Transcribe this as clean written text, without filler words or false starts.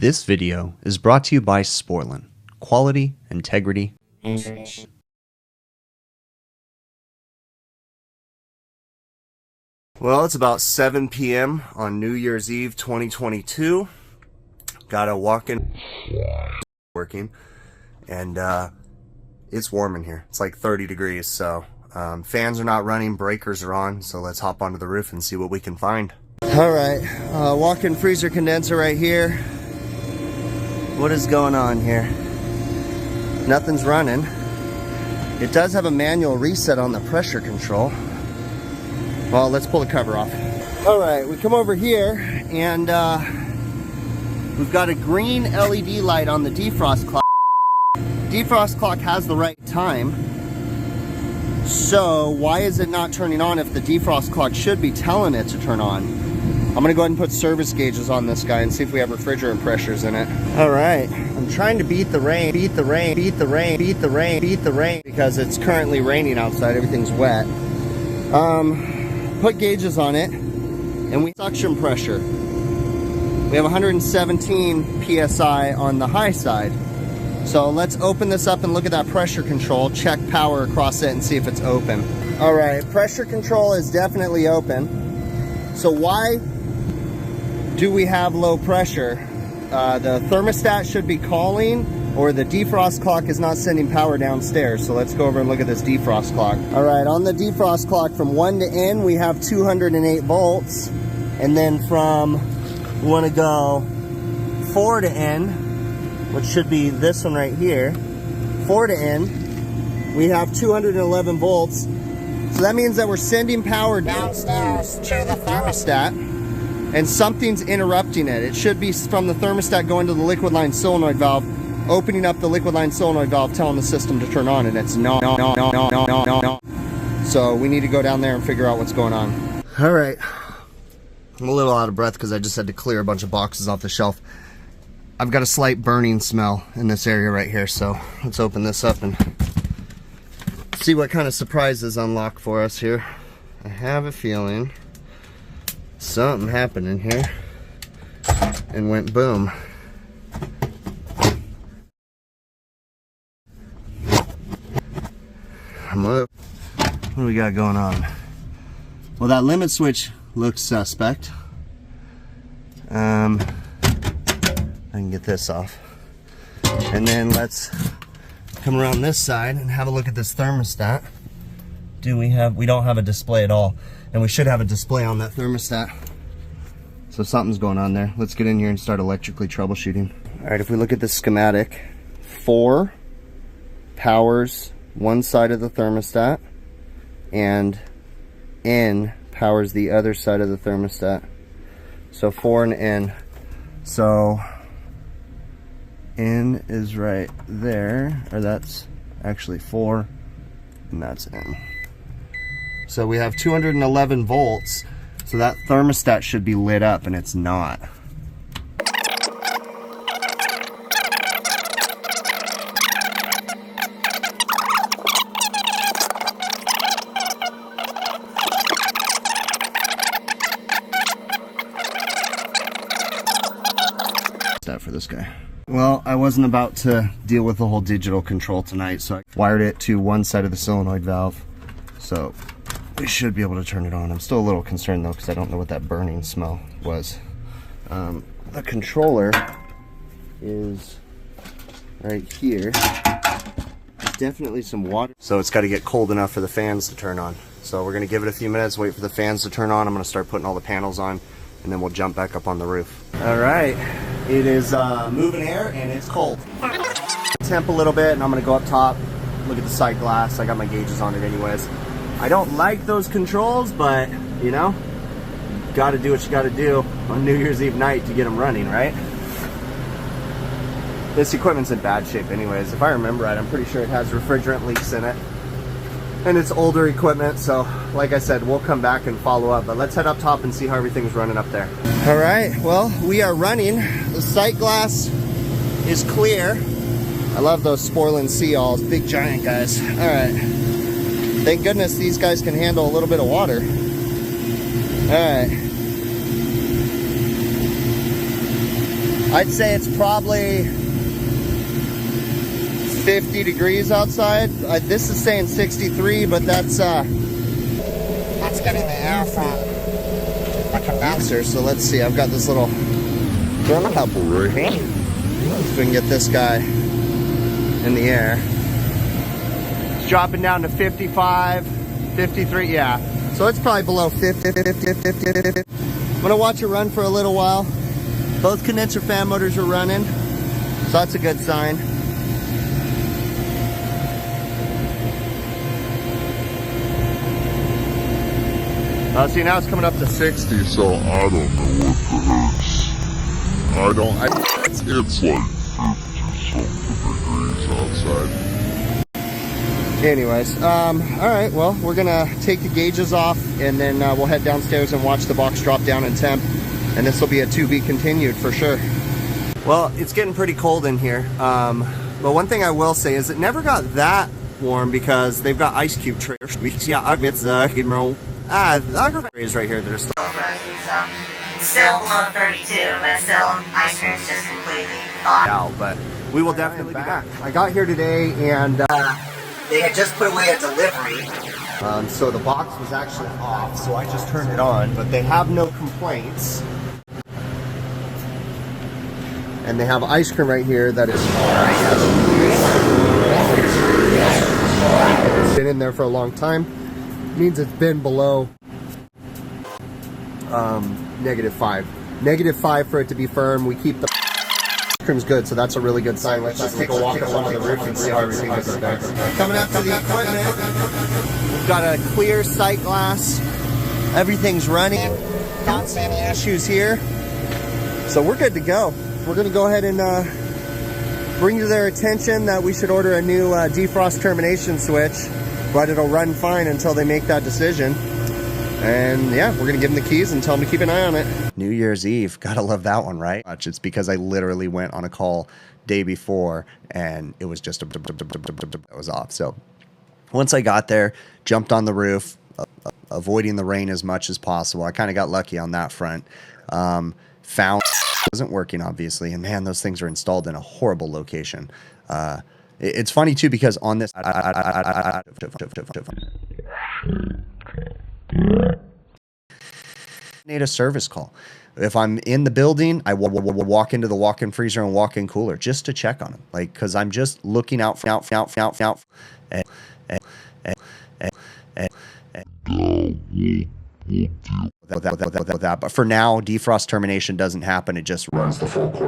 This video is brought to you by Sporlan. Quality, integrity, information. Well, it's about 7 p.m. on New Year's Eve 2022. Got a walk-in working, and it's warm in here. It's like 30 degrees, so fans are not running, breakers are on, so let's hop onto the roof and see what we can find. All right, walk-in freezer condenser right here. What is going on here? Nothing's running. It does have a manual reset on the pressure control. Well, let's pull the cover off. All right, we come over here and we've got a green LED light on the defrost clock. Defrost clock has the right time. So why is it not turning on if the defrost clock should be telling it to turn on? I'm gonna go ahead and put service gauges on this guy and see if we have refrigerant pressures in it. All right, I'm trying to beat the rain, because it's currently raining outside, everything's wet. Put gauges on it, and suction pressure. We have 117 PSI on the high side. So let's open this up and look at that pressure control, check power across it and see if it's open. All right, pressure control is definitely open. So why do we have low pressure? The thermostat should be calling, or the defrost clock is not sending power downstairs. So let's go over and look at this defrost clock. All right, on the defrost clock from 1 to N, we have 208 volts. And then we want to go 4 to N, which should be this one right here. 4 to N, we have 211 volts. So that means that we're sending power downstairs to the thermostat, and something's interrupting it. It should be from the thermostat going to the liquid line solenoid valve, opening up the liquid line solenoid valve, telling the system to turn on, and it's not. So we need to go down there and figure out what's going on. All right, I'm a little out of breath because I just had to clear a bunch of boxes off the shelf. I've got a slight burning smell in this area right here, so let's open this up and see what kind of surprises unlock for us here. I have a feeling something happened in here and went boom. What do we got going on? Well, that limit switch looks suspect. I can get this off. And then let's come around this side and have a look at this thermostat. We don't have a display at all. And we should have a display on that thermostat. So something's going on there. Let's get in here and start electrically troubleshooting. All right, if we look at the schematic, 4 powers one side of the thermostat, and N powers the other side of the thermostat. So 4 and N. So N is right there, or that's actually 4, and that's N. So we have 211 volts, so that thermostat should be lit up, and it's not. For this guy. Well, I wasn't about to deal with the whole digital control tonight, so I wired it to one side of the solenoid valve. So we should be able to turn it on. I'm still a little concerned though, because I don't know what that burning smell was. The controller is right here. There's definitely some water. So it's got to get cold enough for the fans to turn on. So we're going to give it a few minutes, wait for the fans to turn on. I'm going to start putting all the panels on, and then we'll jump back up on the roof. All right, it is moving air and it's cold. Temp a little bit, and I'm gonna go up top, look at the side glass. I got my gauges on it anyways. I don't like those controls, but you know, gotta do what you gotta do on New Year's Eve night to get them running, right? This equipment's in bad shape anyways. If I remember right, I'm pretty sure it has refrigerant leaks in it. And it's older equipment, so like I said, we'll come back and follow up. But let's head up top and see how everything's running up there. All right, well, we are running. The sight glass is clear. I love those Sporlan Sea-Alls, big giant guys. All right, thank goodness these guys can handle a little bit of water. All right. I'd say it's probably 50 degrees outside. This is saying 63, but that's getting the air from the condenser. So let's see. I've got this little thermocouple right here. See if we can get this guy in the air. It's dropping down to 55, 53. Yeah. So it's probably below 50. I'm gonna watch it run for a little while. Both condenser fan motors are running, so that's a good sign. See, now it's coming up to 60, so I don't know what the heck's. It's like 50-something degrees outside. Anyways, all right, well, we're gonna take the gauges off, and then we'll head downstairs and watch the box drop down in temp, and this will be a to be continued for sure. Well, it's getting pretty cold in here, but one thing I will say is it never got that warm because they've got ice cube trays. Yeah, it's the is right here. They're still below 32, but still ice cream's just completely thawed out, but we will definitely be back. I got here today and they had just put away a delivery. So the box was actually off, so I just turned it on, but they have no complaints. And they have ice cream right here that is it's been in there for a long time. It means it's been below -5. -5 for it to be firm. We keep the ice cream's good, so that's a really good sign. Let's just take a walk along the roof and see how everything is done. Coming up to the equipment, we've got a clear sight glass. Everything's running. Not seeing any issues here, so we're good to go. We're going to go ahead and bring to their attention that we should order a new defrost termination switch, but it'll run fine until they make that decision. And yeah, we're going to give them the keys and tell them to keep an eye on it. New Year's Eve. Gotta love that one, right? It's because I literally went on a call day before and it was just that was off. So once I got there, jumped on the roof, avoiding the rain as much as possible. I kind of got lucky on that front. Found wasn't working, obviously, and man, those things are installed in a horrible location. It's funny too because on this need a service call. If I'm in the building, I will walk into the walk-in freezer and walk-in cooler just to check on them, like because I'm just looking out for that. But for now, defrost termination doesn't happen. It just runs the full course.